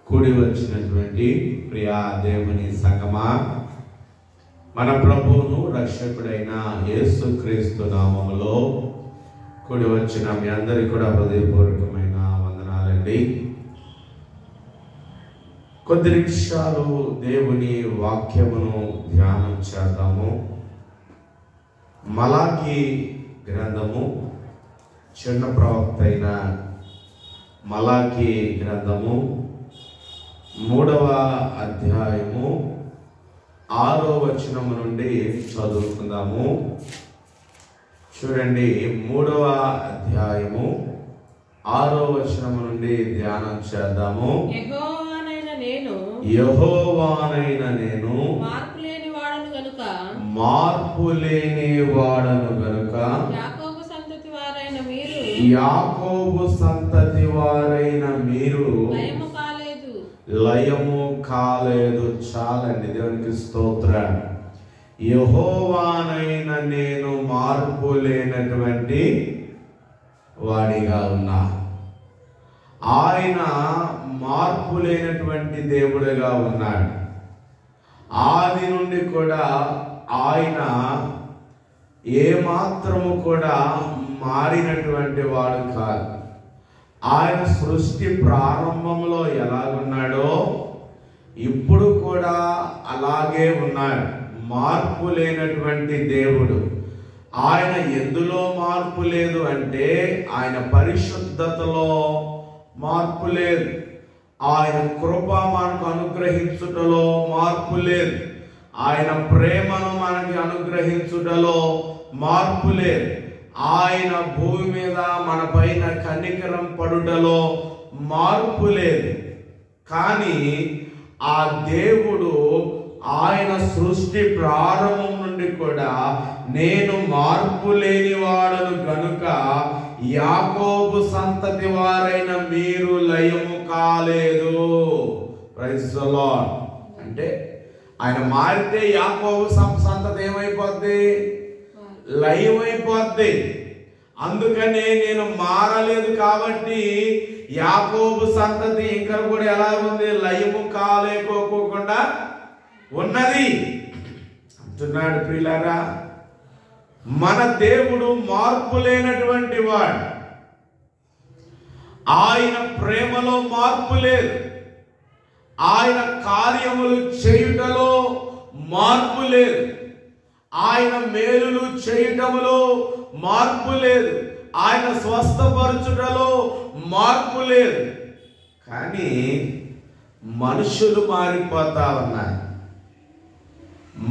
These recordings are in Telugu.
కూడి వచ్చినటువంటి ప్రియా దేవుని సంగమా, మన ప్రభువును రక్షకుడైన యేసుక్రీస్తు నామములో కూడి వచ్చిన మీ అందరికీ కూడా హృదయపూర్వకమైన వందనాలండి. కొద్ది నిమిషాలు దేవుని వాక్యమును ధ్యానం చేద్దాము. మలాకి గ్రంథము, చిన్న ప్రవక్త అయిన మలాకి గ్రంథము 3వ అధ్యాయము 6వ వచనము నుండి చదువుకుందాము. చూడండి, 3వ అధ్యాయము 6వ వచనము నుండి ధ్యానం చేద్దాము. యెహోవానైన నేను మార్పు లేని వాడను గనుక యాకోబు సంతతి వారైన మీరు లయము కాలేదు. చాలండి, దేవునికి స్తోత్రం. యెహోవానైన నేను మార్పు లేనటువంటి వాడిగా ఉన్నా. ఆయన మార్పు లేనటువంటి దేవుడిగా ఉన్నాడు. ఆది నుండి కూడా ఆయన ఏమాత్రము కూడా మారినటువంటి వాడు కాదు. ఆయన సృష్టి ప్రారంభంలో ఎలాగున్నాడో ఇప్పుడు కూడా అలాగే ఉన్నాడు. మార్పు లేనటువంటి దేవుడు. ఆయన ఎందులో మార్పు లేదు అంటే ఆయన పరిశుద్ధతలో మార్పు లేదు. ఆయన కృప మనకు అనుగ్రహించుటలో మార్పు లేదు. ఆయన ప్రేమను మనకి అనుగ్రహించుటలో మార్పు లేదు. ఆయన భూమి మీద మన పైన కనికరం పడుటలో మార్పు లేదు. కానీ ఆ దేవుడు ఆయన సృష్టి ప్రారంభం నుండి కూడా నేను మార్పు లేని వాడను గనుక యాకోబు సంతతి వారైన మీరు లయము కాలేదు. Praise the lord. అంటే ఆయన మారితే యాకోబు సంతతి ఏమైపోద్ది? లయమైపోద్ది. అందుకనే నేను మారలేదు కాబట్టి యాకోబు సంతతి ఇంకా కూడా ఎలా ఉంది? లయము కాలేకోకుండా ఉన్నది అంటున్నాడు. ప్రియులారా, మన దేవుడు మార్పు లేనటువంటి వాడు. ఆయన ప్రేమలో మార్పు లేదు. ఆయన కార్యములు చేయుటలో మార్పు లేదు. ఆయన మేలులు చేయటములో మార్పు లేదు. ఆయన స్వస్థపరచుటలో మార్పు లేదు. కానీ మనుషులు మారిపోతా ఉన్నారు.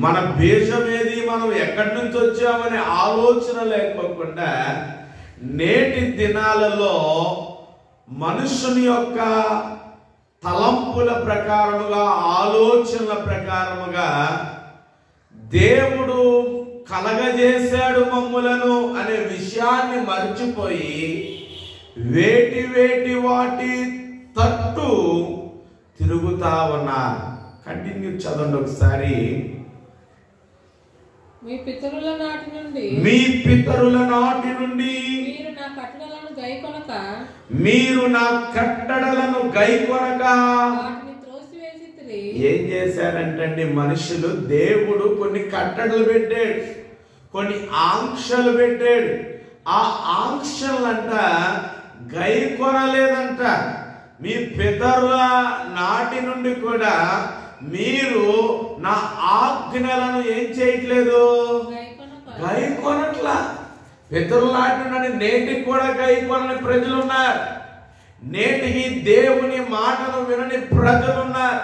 మన బీజం ఏది, మనం ఎక్కడి నుంచి వచ్చామనే ఆలోచన లేకోకుండా నేటి దినాలలో మనుషుని యొక్క తలంపుల ప్రకారముగా, ఆలోచనల ప్రకారముగా దేవుడు కలగజేశాడు మమ్ములను అనే విషయాన్ని మర్చిపోయి వేటి వాటి తట్టు తిరుగుతా ఉన్నారు. కంటిన్యూ చదవండి ఒకసారి. మీ పితరుల నాటి నుండి మీరు నా కట్టడలను గైకొనక ఏం చేశారంటండి మనుషులు? దేవుడు కొన్ని కట్టడలు పెట్టాడు, కొన్ని ఆంక్షలు పెట్టాడు. ఆ ఆంక్షలంట గైకొనలేదంట. మీ పితరుల నాటి నుండి కూడా మీరు నా ఆజ్ఞలను ఏం చేయట్లేదు? గైకొనట్లా. పితరుల నాటి నుండి నేటికి కూడా గైకొనని ప్రజలు ఉన్నారు. నేటికి దేవుని మాటను వినని ప్రజలున్నారు.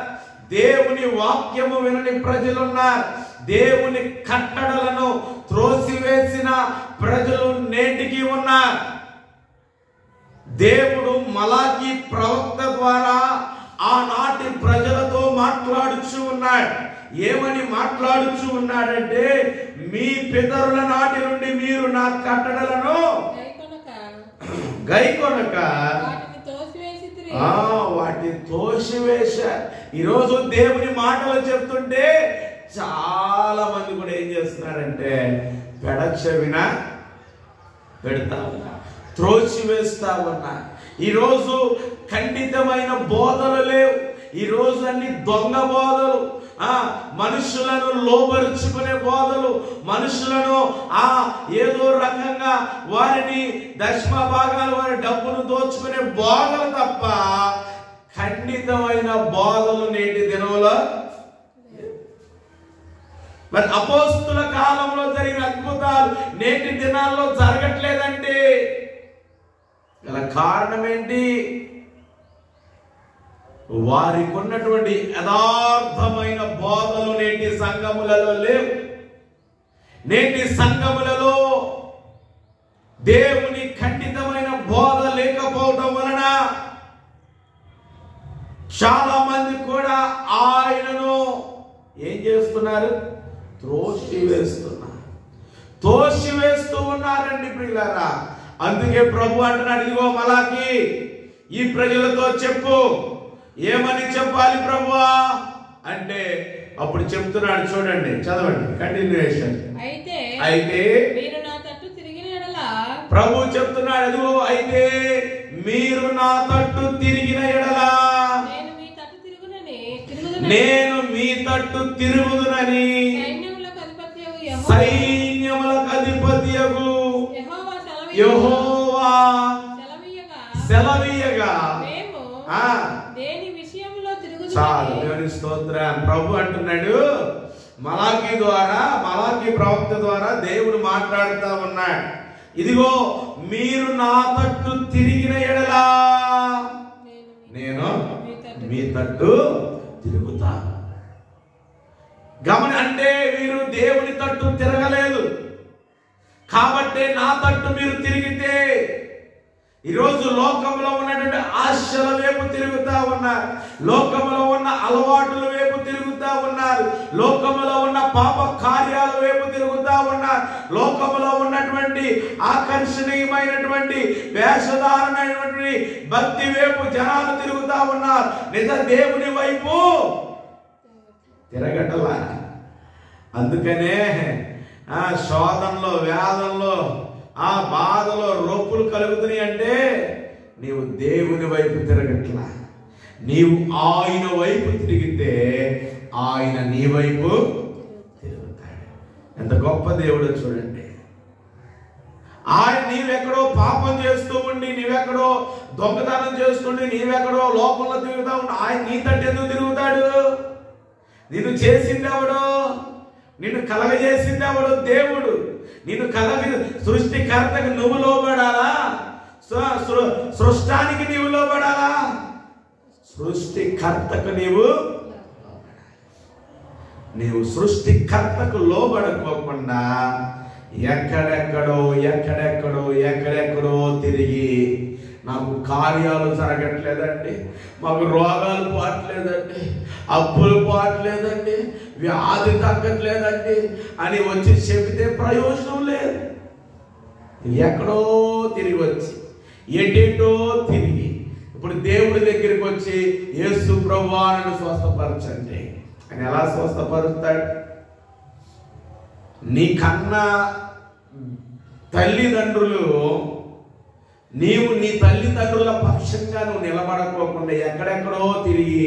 దేవుని వాక్యము వినని ప్రజలున్నారు. దేవుని కట్టడలను త్రోసివేసిన ప్రజలు నేటికి ఉన్నారు. దేవుడు మలాకి ప్రవక్త ద్వారా ఆనాటి ప్రజలతో మాట్లాడుచూ ఉన్నాడు. ఏమని మాట్లాడుచూ ఉన్నాడంటే, మీ పితరుల నాటి నుండి మీరు నా కట్టడలను గైకొనక వాటిని తోసివేశారు. ఈరోజు దేవుని మాటలు చెప్తుంటే చాలా మంది కూడా ఏం చేస్తున్నారంటే పెడచెవిన పెడతా ఉన్నా, త్రోసివేస్తా ఉన్నా. ఈరోజు ఖండితమైన బోధలు లేవు. ఈ రోజు అన్ని దొంగ బోధలు, మనుషులను లోబరుచుకునే బోధలు, మనుషులను ఏదో రకంగా వారిని దశమ భాగాలు వారి డబ్బును దోచుకునే బోధలు తప్ప ఖండితమైన బోధలు నేటి దినంలో. మరి అపోస్తుల కాలంలో జరిగిన అద్భుతాలు నేటి దినాల్లో జరగట్లేదంటే గల కారణం ఏంటి? వారికి ఉన్నటువంటి యథార్థమైన బోధలు నేటి సంఘములలో లేవు. నేటి సంఘములలో దేవుని ఖండితమైన బోధ లేకపోవడం వలన చాలా మంది కూడా ఆయనను ఏం చేస్తున్నారు? తోసివేస్తూ ఉన్నారండి ప్రియులారా. అందుకే ప్రభు అంటున్నాడు, ఇదిగో మలాకి ఈ ప్రజలతో చెప్పు. ఏమని చెప్పాలి ప్రభువా అంటే అప్పుడు చెప్తున్నాడు, చూడండి, చదవండి, కంటిన్యూయేషన్. అయితే మీరు నా తట్టు తిరిగిన యెడల, ప్రభు చెప్తున్నాడు, అదిగో అయితే మీరు నా తట్టు తిరిగిన యెడల నేను మీ తట్టు తిరుగుదునని సైన్యములకు అధిపతియగు యెహోవా సెలవీయగా. చాలు, దేవుని స్తోత్రం. ప్రభు అంటున్నాడు, మలాకి ద్వారా, మలాకి ప్రవక్త ద్వారా దేవుడు మాట్లాడుతూ ఉన్నాడు, ఇదిగో మీరు నా తట్టు తిరిగిన యెడల నేను మీ తట్టు తిరుగుతా. అంటే వీరు దేవుని తట్టు తిరగలేదు కాబట్టి నా తట్టు మీరు తిరిగితే ఈరోజు లోకంలో ఉన్నటువంటి ఆశల వైపు తిరుగుతా ఉన్నారు, లోకంలో ఉన్న అలవాటుల వైపు తిరుగుతా ఉన్నారు, లోకంలో ఉన్న పాప కార్యాల వైపు తిరుగుతా ఉన్నారు, లోకంలో ఉన్నటువంటి ఆకర్షణీయమైనటువంటి వేషధారణమైనటువంటి భక్తి వైపు జనాలు తిరుగుతా ఉన్నారు. నిజ దేవుని వైపు తిరగటలా. అందుకనే శోధనలో, వేదంలో, బాధలో రొప్పులు కలుగుతున్నాయి అంటే నీవు దేవుని వైపు తిరగట్లా. నీవు ఆయన వైపు తిరిగితే ఆయన నీ వైపు తిరుగుతాడు. ఎంత గొప్ప దేవుడో చూడండి. ఆయన నీవెక్కడో పాపం చేస్తూ ఉండి, నీవెక్కడో దొంగతనం చేస్తుండి, నీవెక్కడో లోకంలో తిరుగుతా ఉండి ఆయన నీ తట్టు ఎందుకు తిరుగుతాడు? నిన్ను చేసింది ఎవడో? నిన్ను కలగజేసింది ఎవడో? దేవుడు. నిన్ను సృష్టికర్తకు నువ్వు లోబడాలా? సృష్టానికి నీవు లోబడాలా? సృష్టికర్తకు నీవు సృష్టికర్తకు లోబడుకోకుండా ఎక్కడెక్కడో తిరిగి నాకు కార్యాలు జరగట్లేదండి, మాకు రోగాలు పోవట్లేదండి, అప్పులు పోవట్లేదండి, వ్యాధి తగ్గట్లేదండి అని వచ్చి చెబితే ప్రయోజనం లేదు. ఎక్కడో తిరిగి వచ్చి ఎటేటో తిరిగి ఇప్పుడు దేవుడి దగ్గరికి వచ్చి యేసు ప్రభువా నన్ను స్వస్థపరచండి అని ఎలా స్వస్థపరుస్తాడు? నీ కన్నా తల్లిదండ్రులు, నీవు నీ తల్లిదండ్రుల పక్షంగా నువ్వు నిలబడకోకుండా ఎక్కడెక్కడో తిరిగి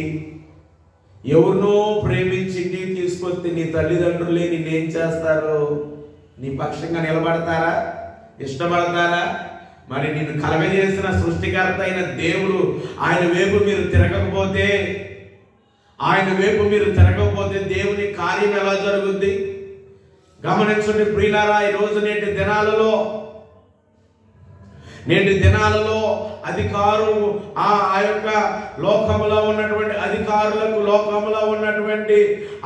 ఎవరినో ప్రేమించి ఇంటికి తీసుకొస్తే నీ తల్లిదండ్రులే నిన్నేం చేస్తారు? నీ పక్షంగా నిలబడతారా? ఇష్టపడతారా? మరి నిన్ను కలగజేసిన సృష్టికర్త అయిన దేవుడు ఆయన వైపు మీరు తిరగకపోతే, దేవుని కార్యం ఎలా జరుగుద్ది? గమనించండి ప్రియులారా. ఈ రోజు నేటి దినాలలో అధికారులు, ఆ యొక్క లోకములో ఉన్నటువంటి అధికారులకు, లోకములో ఉన్నటువంటి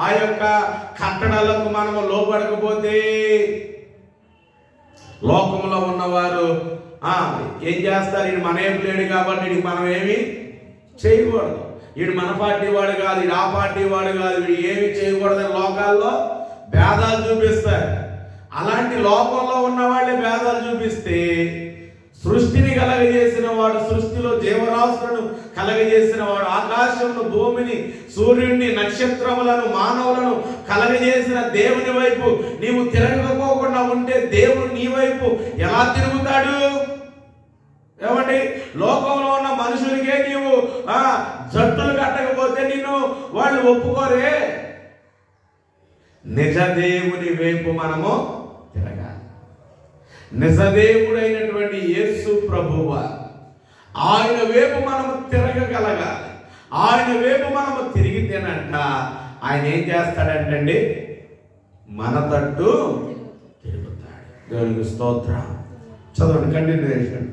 ఆ యొక్క కట్టడలకు మనము లోబడకపోతే లోకములో ఉన్నవారు ఏం చేస్తారు? ఈయన మనేపు లేడు కాబట్టి వీడికి మనం ఏమి చేయకూడదు, వీడు మన పార్టీ వాడు కాదు, వీడు ఆ పార్టీ వాడు కాదు, వీడు ఏమి చేయకూడదని లోకాల్లో భేదాలు చూపిస్తారు. అలాంటి లోకంలో ఉన్న వాళ్ళే భేదాలు చూపిస్తే సృష్టిని కలగజేసిన వాడు, సృష్టిలో జీవరాశులను కలగజేసిన వాడు, ఆకాశమును, భూమిని, సూర్యుడిని, నక్షత్రములను, మానవులను కలగజేసిన దేవుని వైపు నీవు తిరగకపోకుండా ఉంటే దేవుడు నీ వైపు ఎలా తిరుగుతాడు? ఏమండి? లోకంలో ఉన్న మనుషులకే నీవు జట్టులు కట్టకపోతే నిన్ను వాళ్ళు ఒప్పుకోరే. నిజ దేవుని వైపు మనము తిరగాలి. నిజదేవుడైనటువంటి యేసు ప్రభువ ఆయన వైపు మనము తిరగగలగాలి. ఆయన వైపు మనము తిరిగితేనంట ఆయన ఏం చేస్తాడంటండి, మన తట్టు తిరుగుతాడు. దేవునికి స్తోత్రం. చదవండి, కంటిన్యూ చేయండి.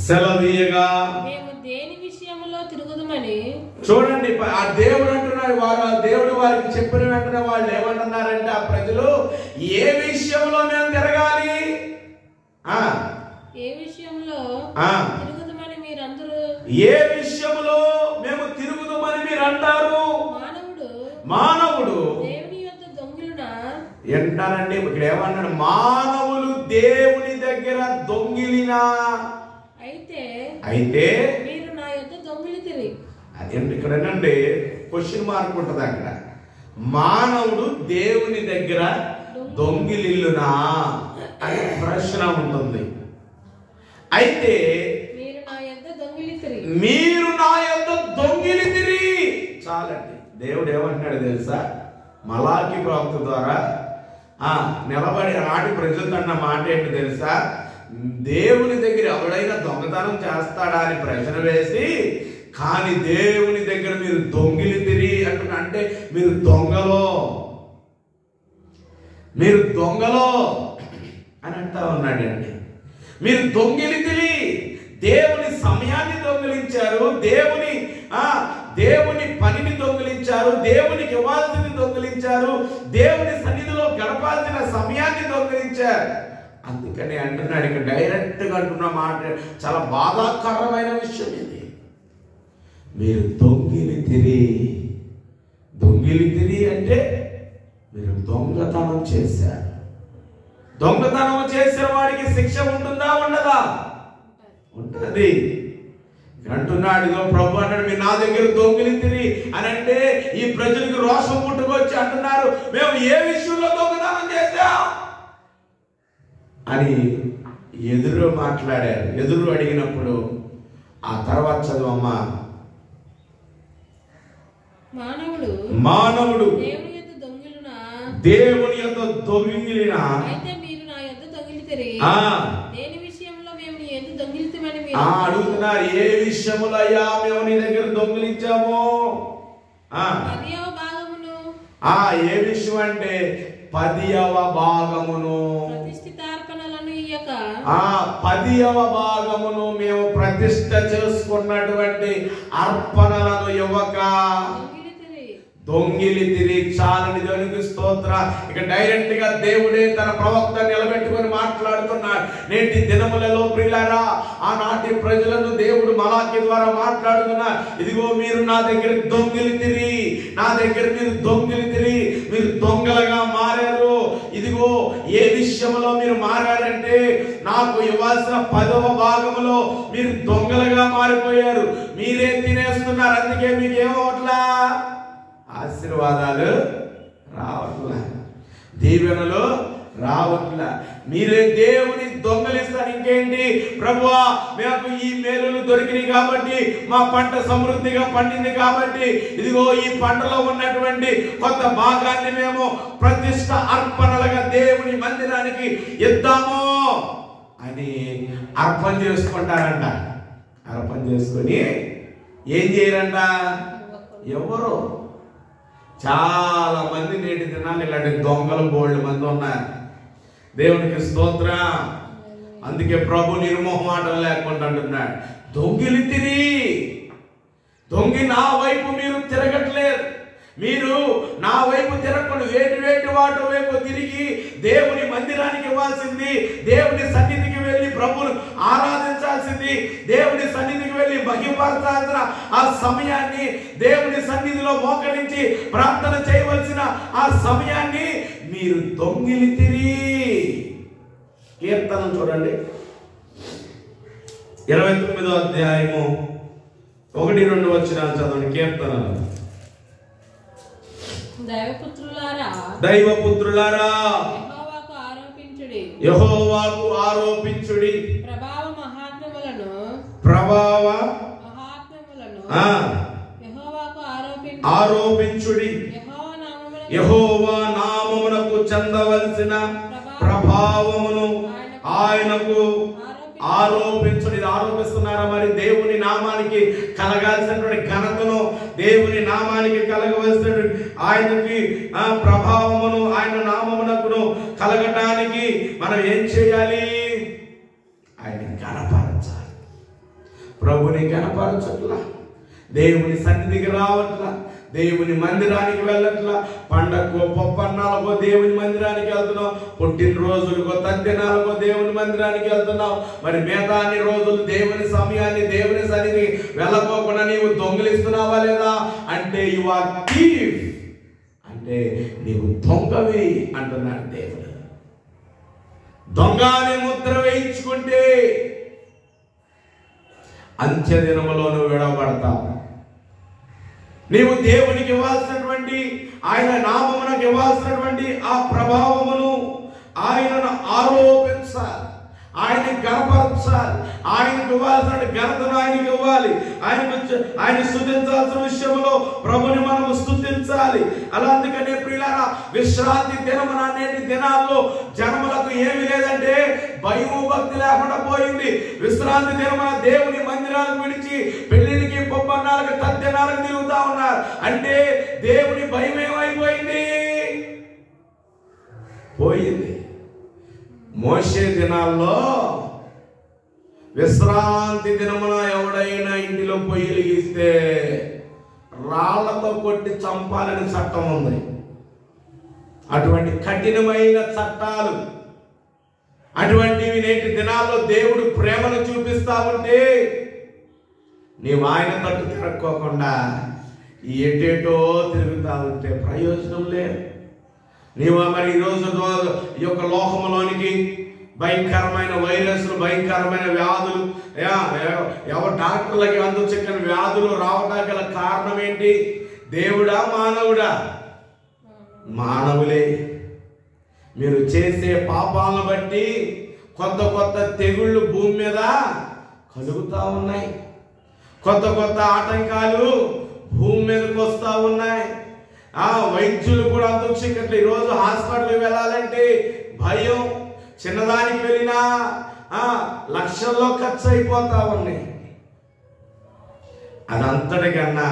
సెలవీయగా మేము దేని విషయంలో తిరుగుదమని. చూడండి, ఆ దేవుడు అంటున్నాడు. వారు దేవుడు వారికి చెప్పిన వెంటనే వాళ్ళు ఏమంటున్నారంటే ఆ ప్రజలు, ఏ విషయంలో మేము తిరగాలి, ఏ విషయంలో తిరుగుదమని మీరందరూ, ఏ విషయంలో మేము తిరుగుదమని మీరు అంటారు. మానవుడు దేవుని యొద్ద దొంగిలునా ఏంటారండి, ఇక్కడ ఏమన్నాడు, మానవులు దేవుని దగ్గర దొంగిలినా అయితే మీరు నా యొద్ద దొంగిలితిరి. అదేంటి ఇక్కడ ఏంటంటే క్వశ్చన్ మార్క్ ఉంటుంది అక్కడ. మానవుడు దేవుని దగ్గర దొంగిలిల్లునా అనే ప్రశ్న ఉంటుంది. అయితే మీరు నా యొద్ద దొంగిలితిరి, మీరు నా యొద్ద దొంగిలితిరి చాలండి. దేవుడు ఏమంటాడు తెలుసా, మలాకి ప్రవక్త ద్వారా నిలబడి ఆడి ప్రజలతో అన్న మాట ఏంటి తెలుసా, దేవుని దగ్గర ఎవడైనా దొంగతనం చేస్తాడా అని ప్రశ్న వేసి, కానీ దేవుని దగ్గర మీరు దొంగిలితిరి అంటున్నా, అంటే మీరు దొంగలో అని అంటా ఉన్నాడండి. మీరు దొంగిలితిరి, దేవుని సమయాన్ని దొంగిలించారు, దేవుని పనిని దొంగిలించారు, దేవునికి ఇవ్వాల్సింది దొంగిలించారు, దేవుని సన్నిధిలో గడపాల్సిన సమయాన్ని దొంగిలించారు. అందుకని అంటున్నాడు ఇక్కడ, డైరెక్ట్గా అంటున్న మాట చాలా బాధాకరమైన విషయం ఇది. మీరు దొంగిలితిరి అంటే మీరు దొంగతనం చేశారు. దొంగతనం చేసే వాడికి శిక్ష ఉంటుందా ఉండదా? ఉంటుంది. అంటున్నాడు, ఇదో ప్రభు అంటాడు, మీరు నా దగ్గర దొంగిలితిరి అని అంటే ఈ ప్రజలకు రోషం పుట్టుకొచ్చి అంటున్నారు, మేము ఏ విషయంలో దొంగతనం చేశాం అని ఎదురు మాట్లాడారు. ఎదురు అడిగినప్పుడు ఆ తర్వాత చదువమ్మా, మానవుడు దేవుని యొద్ద దొంగిలినా అయితే మీరు నా యొద్ద దొంగిలితిరి. దేని విషయంలో మేము నీ యొద్ద దొంగిలితిమని మీరు అడుగుతున్నారు. ఏ విషయములో అయ్యా మేము నీ దగ్గర దొంగిలించాము? 10వ భాగమును. ఏ విషయం అంటే 10వ భాగమును, ప్రతిష్ఠితార్పణలను ఇయ్యక. 10వ భాగమును మేము ప్రతిష్ఠ చేసుకున్నటువంటి అర్పణలను ఇవ్వక దొంగిలితిరి. చాలని దేవునికి స్తోత్ర. ఇక డైరెక్ట్ గా దేవుడే తన ప్రవక్త నిలబెట్టుకొని మాట్లాడుతున్నాడు. నేటి దినములలో ప్రియులారా, ఆనాటి ప్రజలను దేవుడు మలాకి ద్వారా మాట్లాడుతున్నారు. ఇదిగో మీరు నా దగ్గర దొంగిలితిరి, నా దగ్గర మీరు దొంగిలితిరి, మీరు దొంగలుగా మారారు. ఇదిగో ఏ విషయంలో మీరు మారారంటే, నాకు ఇవ్వాల్సిన 10వ భాగంలో మీరు దొంగలుగా మారిపోయారు. మీరే తినేస్తున్నారు. అందుకే మీకు ఏమవట్లా, ఆశీర్వాదాలు రావట్లా, దీవెనలు రావట్లా. మీరే దేవుని దొంగలిస్తారు. ఇంకేంటి ప్రభువా, మాకు ఈ మేలులు దొరికినాయి కాబట్టి, మా పంట సమృద్ధిగా పండింది కాబట్టి, ఇదిగో ఈ పంటలో ఉన్నటువంటి కొత్త భాగాన్ని మేము ప్రతిష్ట అర్పణలుగా దేవుని మందిరానికి ఇద్దాము అని అర్పణ చేసుకుంటారంట. అర్పణ చేసుకొని ఏం చేయరంట, ఎవరు చాలా మంది నేటి దినాలు ఇలాంటి దొంగలు బోల్డ్ మంది ఉన్నారు. దేవునికి స్తోత్రం. అందుకే ప్రభు నిర్మోహమాటం లేకుండా అంటున్నాడు, దొంగిలితిరి. దొంగి నా వైపు మీరు తిరగట్లేదు. మీరు నా వైపు తిరగకుండా వేటి వాటి వైపు తిరిగి దేవుని మందిరానికి ఇవ్వాల్సింది, దేవుని సన్నిధికి వెళ్ళి ప్రభువును ఆరాధించాల్సింది, దేవుని సన్నిధికి వెళ్ళి మహిమపరచాల్సిన ఆ సమయాన్ని, దేవుని సన్నిధిలో మోకరించి ప్రార్థన చేయవలసిన ఆ సమయాన్ని మీరు దొంగిలితిరి. కీర్తనం చూడండి, 29వ అధ్యాయము 1-2 వచనాలు చదవండి. కీర్తనలు. దైవపుత్రులారా యెహోవాకు ఆరోపించుడి. ప్రభావ మహాత్మ్యములను ఆ యెహోవాకు ఆరోపించుడి. యెహోవా నామమునకు చెందవలసిన ప్రభావమును ఆయనకు ఆరోపించుడి. ఆరోపిస్తున్నారా? మరి దేవుని నామానికి కలగాల్సినటువంటి ఘనతను, దేవుని నామానికి కలగవలసినటువంటి ఆయనకి ప్రభావమును, ఆయన నామమునకును కలగటానికి మనం ఏం చేయాలి? ఆయన కనపరచాలి. ప్రభుని కనపరచట్లా, దేవుని సన్నిధికి రావట్లా, దేవుని మందిరానికి వెళ్ళట్లా. పండగకో పప్పన్నాలకో దేవుని మందిరానికి వెళ్తున్నాం, పుట్టినరోజులకో తద్దినాలకో దేవుని మందిరానికి వెళ్తున్నాం. మరి మిగతా అన్ని రోజులు దేవుని సమయాన్ని, దేవుని సన్నిధికి వెళ్ళకోకుండా నీవు దొంగిలిస్తున్నావా లేదా అంటే యు ఆర్ థీఫ్, అంటే నీవు దొంగవి అంటున్నాడు దేవుడు. దొంగ అనే ముద్ర వేయించుకుంటే అంత్య దినములో నువ్వు విడవబడతావు. నీవు దేవునికి ఇవ్వాల్సినటువంటి, ఆయన నామమునకు ఇవ్వాల్సినటువంటి ఆ ప్రభావమును ఆయనను ఆరోపించాలి, ఆయన గణపరచాలి, ఆయనకు ఇవ్వాల్సిన ఘనతను ఆయనకి ఇవ్వాలి. ఆయన స్తుతించాల్సిన విషయంలో ప్రభుని మనము స్తుతించాలి. అలా అందుకనే ప్రియులారా, విశ్రాంతి దినమున నేటి దినాల్లో జనములకు ఏమి లేదంటే భయము భక్తి లేకుండా పోయింది. విశ్రాంతి దినమున దేవుని మందిరాలకు విడిచి పెళ్లికి పొప్పన్నాలకు తద్దినాలకు తిరుగుతా ఉన్నారు. అంటే దేవుని భయం ఏమైపోయింది? పోయింది. మోషే దినాల్లో విశ్రాంతి దినమున ఎవడైనా ఇంటిలో పొయ్యి వెలిగిస్తే రాళ్లతో కొట్టి చంపాలని చట్టం ఉంది. అటువంటి కఠినమైన చట్టాలు, అటువంటివి నేటి దినాల్లో దేవుడు ప్రేమను చూపిస్తా ఉంటే నీవు ఆయన తట్టు తిరక్కోకుండా ఎటేటో తిరుగుతా ఉంటే ప్రయోజనం లేదు. నీవు మరి ఈరోజు ఈ యొక్క లోకములోనికి భయంకరమైన వైరస్లు, భయంకరమైన వ్యాధులు, ఎవరు డాక్టర్లకి చిక్కని వ్యాధులు రావడానికి గల కారణం ఏంటి? దేవుడా మానవుడా? మానవులే. మీరు చేసే పాపాలను బట్టి కొత్త కొత్త తెగుళ్ళు భూమి మీద కలుగుతా ఉన్నాయి. కొత్త కొత్త ఆటంకాలు భూమి మీదకి వస్తూ ఉన్నాయి. వైద్యులు కూడా చిక్కట్లు. ఈరోజు హాస్పిటల్కి వెళ్ళాలంటే భయం. చిన్నదానికి వెళ్ళినా లక్షల్లో ఖర్చు అయిపోతా ఉన్నాయి. అదంతటికన్నా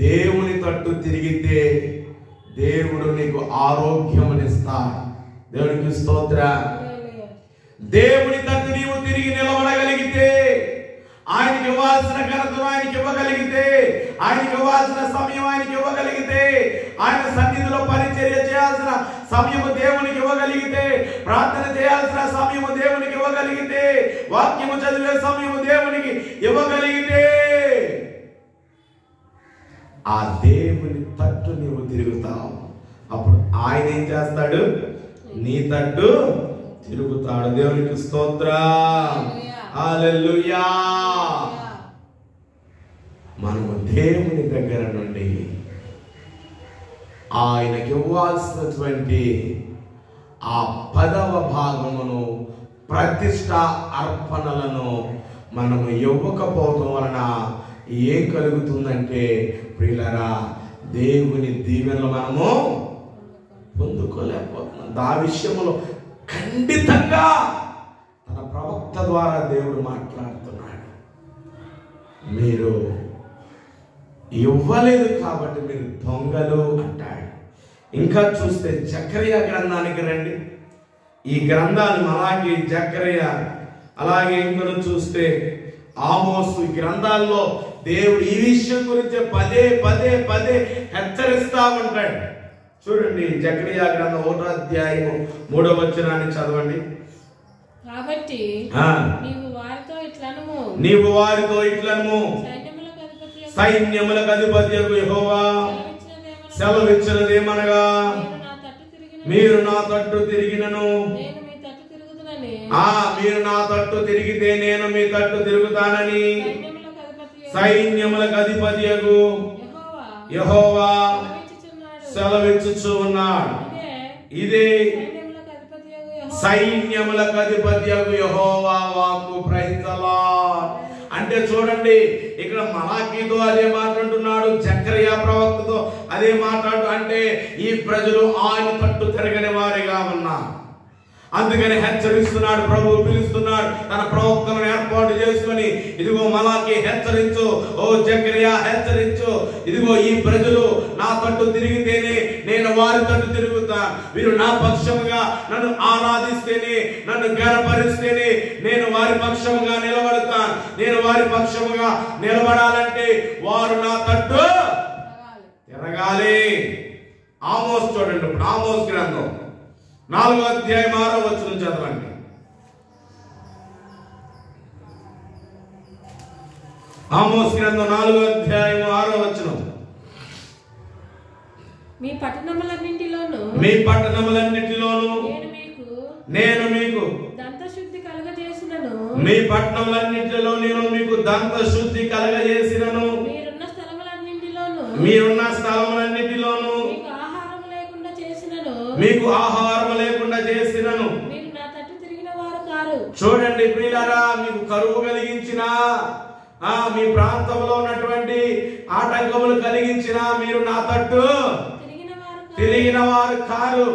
దేవుని తట్టు తిరిగితే దేవుడు నీకు ఆరోగ్యమునిస్తాడు. దేవునికి స్తోత్ర. దేవుని తట్టు నీవు తిరిగి నిలబడగలిగితే, ఆయనకి ఇవ్వాల్సిన ఘనతను ఆయనకి ఇవ్వగలిగితే, ఆయనకి ఇవ్వాల్సిన సమయం ఆయనకి ఇవ్వగలిగితే, ఆయన సన్నిధిలో పరిచర్య చేయాల్సిన సమయము దేవునికి ఇవ్వగలిగితే, ప్రార్థన చేయాల్సిన సమయము దేవునికి ఇవ్వగలిగితే, వాక్యము చదివే సమయము దేవునికి ఇవ్వగలిగితే, ఆ దేవుని తట్టు నీవు తిరుగుతావు. అప్పుడు ఆయన ఏం చేస్తాడు? నీ తట్టు తిరుగుతాడు. దేవునికి స్తోత్రం. హల్లెలూయా. మనము దేవుని దగ్గర నుండి ఆయనకి ఇవ్వాల్సినటువంటి ఆ 10వ భాగమును, ప్రతిష్ట అర్పణలను మనము ఇవ్వకపోవటం వలన ఏం కలుగుతుందంటే ప్రియులారా, దేవుని దీవెనలు మనము పొందుకోలేకపోతున్నాం. ఆ విషయంలో ఖండితంగా తన ప్రవక్త ద్వారా దేవుడు మాట్లాడుతున్నాడు. మీరు ఇవ్వలేదు కాబట్టి మీరు దొంగలు అంటాడు. ఇంకా చూస్తే జకరియా గ్రంథానికి రండి. ఈ గ్రంథాలు మలాకి, జకరియా, అలాగే ఇంకొక చూస్తే ఆమోసు, ఈ గ్రంథాల్లో దేవుడు ఈ విషయం గురించి పదే పదే పదే హెచ్చరిస్తా ఉంటాడు. చూడండి, జకరియా గ్రంథం 1వ అధ్యాయము 3వ వచనాన్ని చదవండి. కాబట్టి నీవు వారితో ఇట్లనుము, సైన్యములకు అధిపతియగు యెహోవా సెలవిచ్చినదేమనగా, మీరు నా తట్టు తిరిగినను, మీరు నా తట్టు తిరిగితే నేను మీ తట్టు తిరుగుతానని సైన్యములకు అధిపతియగు యెహోవా సెలవిచ్చుచు ఉన్నాడు. ఇదే సైన్యములకు అధిపతియగు యెహోవా వాక్కు. Praise the lord. అంటే చూడండి, ఇక్కడ మలాకీతో అదే మాట్లాడుతున్నాడు, జకరియా ప్రవక్తతో అదే మాట్లాడు. అంటే ఈ ప్రజలు ఆయన తట్టు తిరగని వారిగా ఉన్నారు. అందుకని హెచ్చరిస్తున్నాడు, ప్రభు పిలుస్తున్నాడు తన ప్రవక్తలను ఏర్పాటు చేసుకొని, ఇదిగో మలాకి హెచ్చరించు, ఓ జకరియా హెచ్చరించు, ఇదిగో ఈ ప్రజలు నా తట్టు తిరిగితేనే నేను వారి తట్టు తిరుగుతా, వీరు నా పక్షముగా నన్ను ఆరాధిస్తేనే, నన్ను గర్వపరిస్తేనే నేను వారి పక్షముగా నిలబడతా. నేను వారి పక్షముగా నిలబడాలంటే వారు నా తట్టు తిరగాలి. ఆమోస్ చూడండి, ఇప్పుడు ఆమోస్ గ్రంథం 4వ అధ్యాయం 6వ వచనం చదవండి. ఆమోస్ గ్రంథం 4వ అధ్యాయం 6వ వచనం. మీ పట్టణములన్నింటిలోను నేను మీకు దంతశుద్ధి కలుగజేసినను. మీ పట్టణములన్నింటిలో నేను మీకు దంతశుద్ధి కలుగజేసినను. మీరున్న స్థలములన్నిటిలోను మీకు ఆహారం లేకుండా చేసినను. మీరు నా తట్టు తిరిగిన వారు కారు. చూడండి ప్రియులారా, మీకు కరువు కలిగించిన, మీ ప్రాంతంలో ఉన్నటువంటి ఆటంకములు కలిగించిన మీరు నా తట్టు తిరిగిన వారు కారు.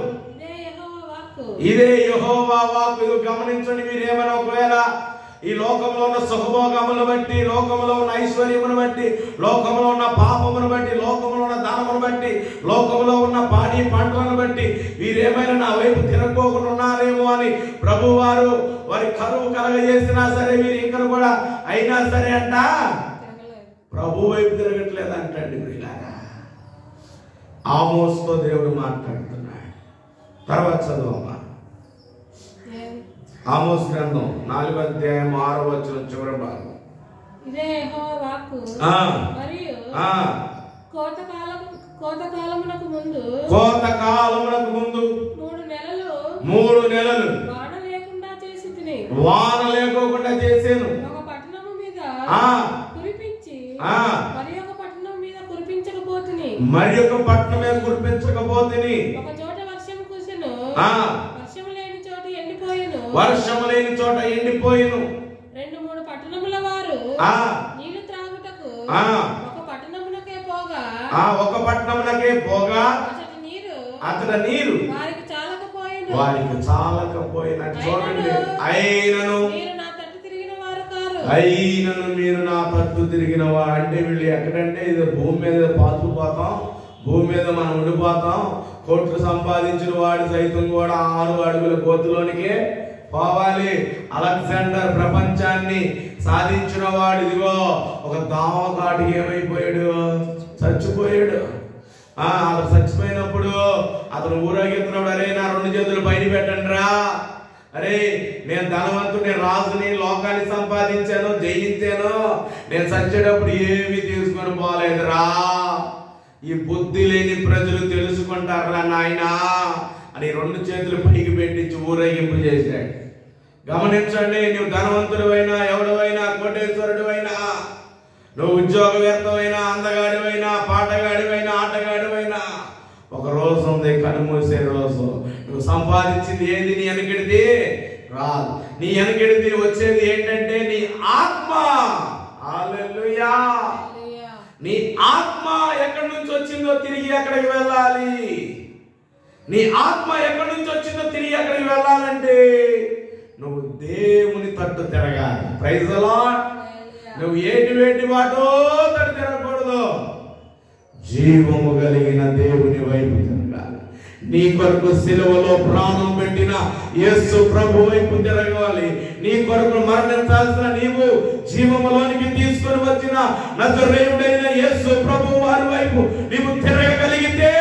ఇదే యెహోవా వాక్కు. గమనించండి, మీరేమైనా ఒకవేళ ఈ లోకంలో ఉన్న సుఖభోగమును బట్టి, లోకంలో ఉన్న ఐశ్వర్యమును బట్టి, లోకంలో ఉన్న పాపమును బట్టి, లోకంలో ఉన్న ధనమును బట్టి, లోకంలో ఉన్న పాడి పంటలను బట్టి వీరేమైనా నా వైపు తిరగకుండా ఉన్నారేమో అని ప్రభు వారు వారి కరువు కలగజేసినా సరే వీరు ఇంకా కూడా అయినా సరే అంట ప్రభు వైపు తిరగట్లేదు అంటండి. వీళ్ళగా ఆమోస్తో దేవుడు మాట్లాడుతున్నాడు. తర్వాత చదువమ్మా, ఆమోస్ గ్రంథం 4వ అధ్యాయం 6వ వచనం చివరి భాగం. ఇదే యెహోవా వాక్కు. మరియు కోతకాలమునకు ముందు 3 నెలలు వాన లేకుండా చేసేను. ఒక పట్టణము మీద కురిపించి మరి ఒక పట్టణం మీద కురిపించకపోతిని. ఒక చోట వర్షం కురిసెను, వర్షము లేని చోట ఎండిపోయిను. 2-3 పట్టణముల వారు నీళ్లు త్రాగుటకు ఒక పట్టణమునకే పోగా అతడ నీరు వారికి చాలకపోయిన. చూడండి, అయినను మీరు నా తట్టు తిరిగిన వారు. అంటే వీళ్ళు ఎక్కడంటే ఇది భూమి మీద పాతుకుపోతాం, భూమి మీద మనం ఉండిపోతాం. కోట్లు సంపాదించిన వాడు సైతం కూడా 6 అడుగుల గోతులోనికే పోవాలి. అలెగ్జాండర్ ప్రపంచాన్ని సాధించిన వాడు ఇదిగో ఒక దావకాటికి ఏమైపోయాడు, చచ్చిపోయాడు. అతను చచ్చిపోయినప్పుడు అతను ఊరేగిస్తున్నప్పుడు, అరే నా 2 చేతులు పైన పెట్టండి రా, అరే నేను ధనవంతుని, రాజుని, లోకాన్ని సంపాదించాను, జయించాను, నేను చచ్చేటప్పుడు ఏమి తీసుకొని పోలేదురా, ఈ బుద్ధి లేని ప్రజలు తెలుసుకుంటారా నాయనా అని 2 చేతులు పైకి పెట్టించి ఊరేగింపు చేశాడు. గమనించండి, నువ్వు ధనవంతుడివైనా, ఎవడివైనా, కోటేశ్వరుడివైనా, నువ్వు ఉద్యోగవేత్తవైనా, అందగాడివైనా, పాటగాడివైనా, ఆటగాడివైనా, ఒక రోజు ఉంది, కనుమూసే రోజు. నువ్వు సంపాదించింది ఏది? నీ వెనకడిది రాదు. నీ వెనకడిది వచ్చేది ఏంటంటే నీ ఆత్మ. హల్లెలూయా. నీ ఆత్మ ఎక్కడి నుంచి వచ్చిందో తిరిగి ఎక్కడికి వెళ్ళాలి. నీ ఆత్మ ఎక్కడి నుంచి వచ్చిందో తిరిగి ఎక్కడికి వెళ్ళాలంటే నువ్వు దేవుని తట్టు తిరగాలి. Praise the lord. నువ్వు వేటి వాటో తట్టు తిరగకూడదు, జీవము కలిగిన దేవుని వైపు తిరగాలి. నీ కొరకు సిలువలో ప్రాణం పెట్టిన యేసు ప్రభు వైపు తిరగాలి. నీ కొరకు మరణించాల్సిన నీవు జీవములోనికి తీసుకొని వచ్చిన నజరేయుడైన యేసు ప్రభు వారి వైపు నీవు తిరగగలిగితే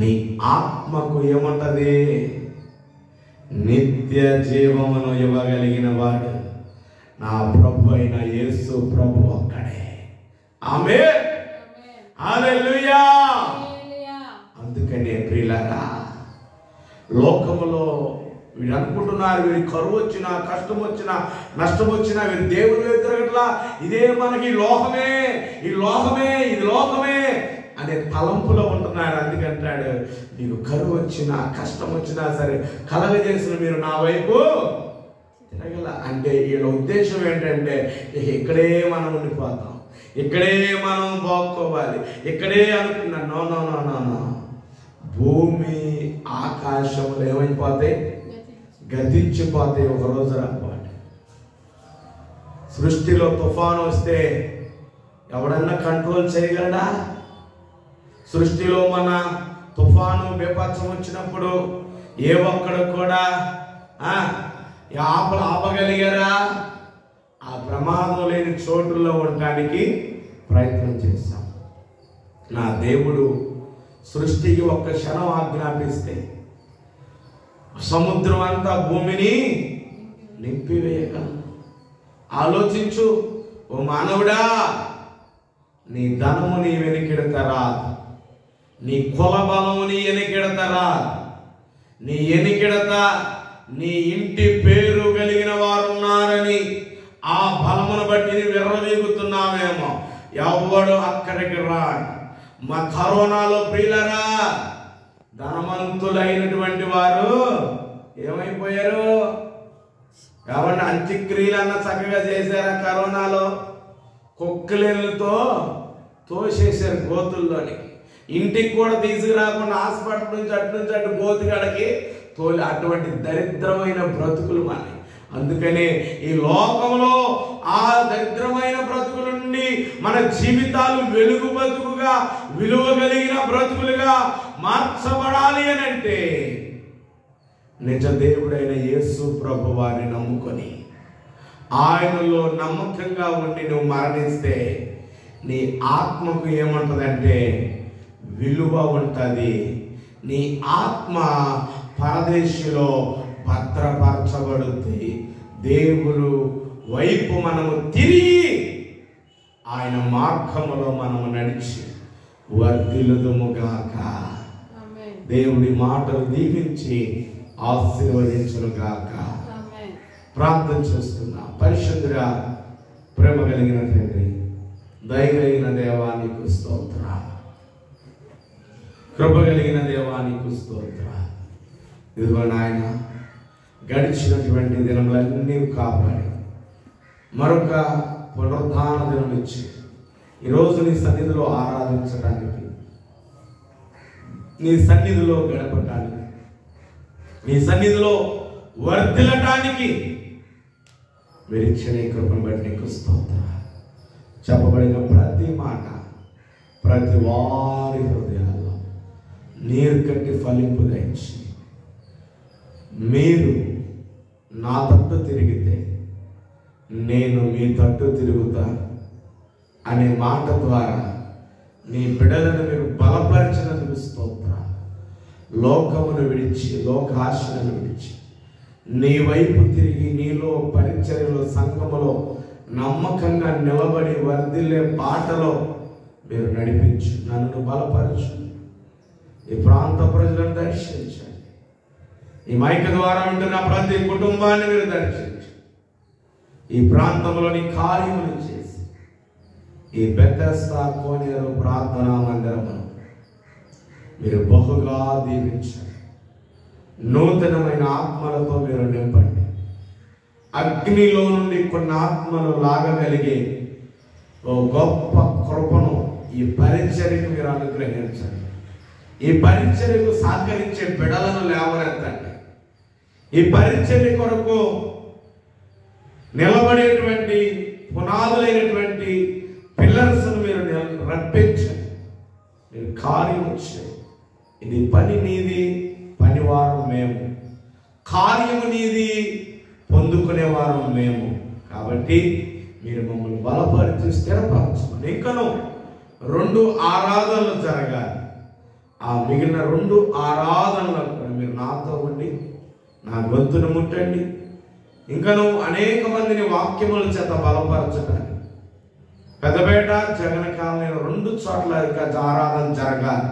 నీ ఆత్మకు ఏమంటది? నిత్య జీవమును ఇవ్వగలిగిన వాడు నా ప్రభు అయిన యేసు ప్రభు ఒక్కడే. ఆమేన్. హల్లెలూయా. అందుకనే ప్రియులారా, లోకములో వీడు అనుకుంటున్నారు వీడి కరువు వచ్చినా, కష్టం వచ్చినా, నష్టం వచ్చినా వీరు దేవుని వైపు తిరగట్లా. ఇదే మనకి లోకమే, ఇది లోకమే అనే తలంపులో ఉంటున్నాడు. అందుకంటాడు, నీకు కరువు వచ్చినా, కష్టం వచ్చినా సరే కలగజేసిన మీరు నా వైపు తిరగల. అంటే వీళ్ళ ఉద్దేశం ఏంటంటే ఇక్కడే మనం ఉండిపోతాం, ఇక్కడే మనం బాగుకోవాలి, ఇక్కడే అనుకున్నా. No no no no no. భూమి ఆకాశములు ఏమైపోతాయి? గతించిపోతాయి, ఒక రోజు రాపాటు. సృష్టిలో తుఫాను వస్తే ఎవడన్నా కంట్రోల్ చేయగలడా? సృష్టిలో మన తుఫాను బీభత్సం వచ్చినప్పుడు ఏ ఒక్కడు కూడా ఆపగలిగారా? ఆ ప్రమాదం లేని చోటుల్లో ఉండటానికి ప్రయత్నం చేశాం. నా దేవుడు సృష్టికి ఒక్క క్షణం ఆజ్ఞాపిస్తే సముద్రం అంతా భూమిని నింపివేయగలదు. ఆలోచించు ఓ మానవుడా, నీ ధనము నీ వెనుకెడతారా? నీ కుల బలము నీ వెనుకెడతారా? నీ ఎనికెడత నీ ఇంటి పేరు కలిగిన వారు ఉన్నారని ఆ బలమును బట్టి విర్రవీగుతున్నావేమో. ఎవడు అక్కడికి రాడు. మా కరోనాలో ప్రియులరా, ధనవంతులైనటువంటి వారు ఏమైపోయారు? కాబట్టి అంత్యక్రియలన్నా చక్కగా చేశారా? కరోనాలో కుక్కలేళ్ళతో తోసేశారు గోతుల్లోని. ఇంటికి కూడా తీసుకురాకుండా హాస్పిటల్ నుంచి అటు గోతుగడకి తోలి. అటువంటి దరిద్రమైన బ్రతుకులు మనకి. అందుకనే ఈ లోకంలో ఆ దరిద్రమైన బ్రతుకుల నుండి మన జీవితాలు వెలుగు బ్రతుకుగా, విలువ కలిగిన బ్రతుకులుగా మార్చబడాలి అని అంటే నిజ దేవుడైన యేసు ప్రభు వారిని నమ్ముకొని ఆయనలో నమ్మకంగా ఉండి నువ్వు మరణిస్తే నీ ఆత్మకు ఏముంటుందంటే విలువ ఉంటుంది. నీ ఆత్మ పరదేశిలో భద్రపరచబడుతుంది. దేవుడు వైపు మనము తిరిగి ఆయన మార్గములో మనము నడిచి వర్ధిల్లుదుముగాక. దేవుడి మాటలు దీవించి ఆశీర్వదించునుగాక. ప్రార్థన చేస్తున్నా. పరిశుద్ధుడా, ప్రేమ కలిగిన తండ్రి, దయ కలిగిన దేవానికి స్తోత్ర, కృప కలిగిన దేవానికి స్తోత్ర. ఇదిగో నాయన, గడిచినటువంటి దినములన్నీ కాపాడి మరొక పునరుద్ధాన దినం ఇచ్చి ఈరోజు నీ సన్నిధిలో ఆరాధించడానికి, నీ సన్నిధిలో గడపటానికి, నీ సన్నిధిలో వర్ధిల్లటానికి విరిక్షణ కృపను బట్టి నీకు స్తోత్ర. చెప్పబడిన ప్రతి మాట ప్రతి వారి హృదయాల్లో నీరు కట్టి ఫలింపు దయచి, మీరు నా తట్టు తిరిగితే నేను మీ తట్టు తిరుగుతాను అనే మాట ద్వారా నీ బిడ్డలను మీరు బలపరిచినందుకు స్తోత్ర. లోకమును విడిచి, లోకాశలను విడిచి నీ వైపు తిరిగి నీలో పరిచర్యలో, సంఘములో నమ్మకంగా నిలబడి వర్ధిల్లే బాటలో మీరు నడిపించు. నన్ను బలపరచు. ఈ ప్రాంత ప్రజలను దర్శించండి. ఈ మైక ద్వారా ఉంటున్న ప్రతి కుటుంబాన్ని మీరు దర్శించు. ఈ ప్రాంతంలో నీ కార్యములు చేసి ఈ బెతెస్దా కోనేరు ప్రార్థనా మందిరమును మీరు బహుగా దీవించండి. నూతనమైన ఆత్మలతో మీరు నింపండి. అగ్నిలో నుండి కొన్ని ఆత్మలు లాగగలిగే ఓ గొప్ప కృపను ఈ పరిచర్యకు మీరు అనుగ్రహించండి. ఈ పరిచర్యకు సహకరించే బిడలను లేవనెత్తండి. ఈ పరిచర్య కొరకు నిలబడేటువంటి పునాదులైనటువంటి పిల్లర్స్ను మీరు రప్పించండి. మీరు కార్యం వచ్చాయి. ఇది పని నీది, పనివారం మేము, కార్యము నీది, పొందుకునేవారం మేము. కాబట్టి మీరు మమ్మల్ని బలపరిచి స్థిరపరచమని. ఇంకను 2 ఆరాధనలు జరగాలి. ఆ మిగిలిన 2 ఆరాధనలకు మీరు నాతో ఉండి నా గొంతును ముట్టండి. ఇంకను అనేక మందిని వాక్యముల చేత బలపరచడానికి పెద్దపేట, జగన్ కాలనీ 2 చోట్ల ఆరాధన జరగాలి.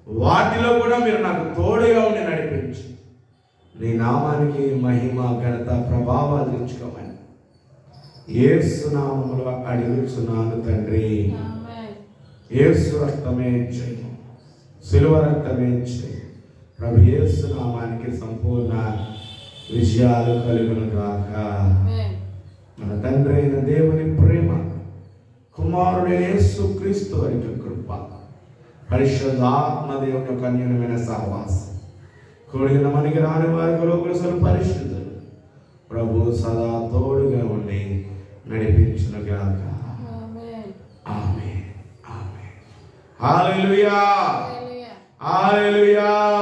వాటిలో కూడా మీరు నాకు తోడుగా ఉండి నడిపించు. నీ నామానికి మహిమ, ఘనత, ప్రభావాలు తెచ్చుకోమని యేసు నామములో అడుగుచున్నాను తండ్రి. యేసు రక్తమే జయము, సిలువ రక్తమే జయము. ప్రభు యేసు నామానికి సంపూర్ణ విజయాలు కలుగును గాక. మన తండ్రి అయిన దేవుని ప్రేమ, కుమారుడైన యేసుక్రీస్తు వారి యొక్క కృప, పరిశుద్ధాత్మ దేవుని యొక్క అన్యోన్యమైన సహవాసం కూడిన మనకి రాని వారికి లోకలు పరిశుద్ధులు ప్రభు సదా తోడుగా ఉండి నడిపించును గాక. ఆమేన్. ఆమేన్. హల్లెలూయా. హల్లెలూయా.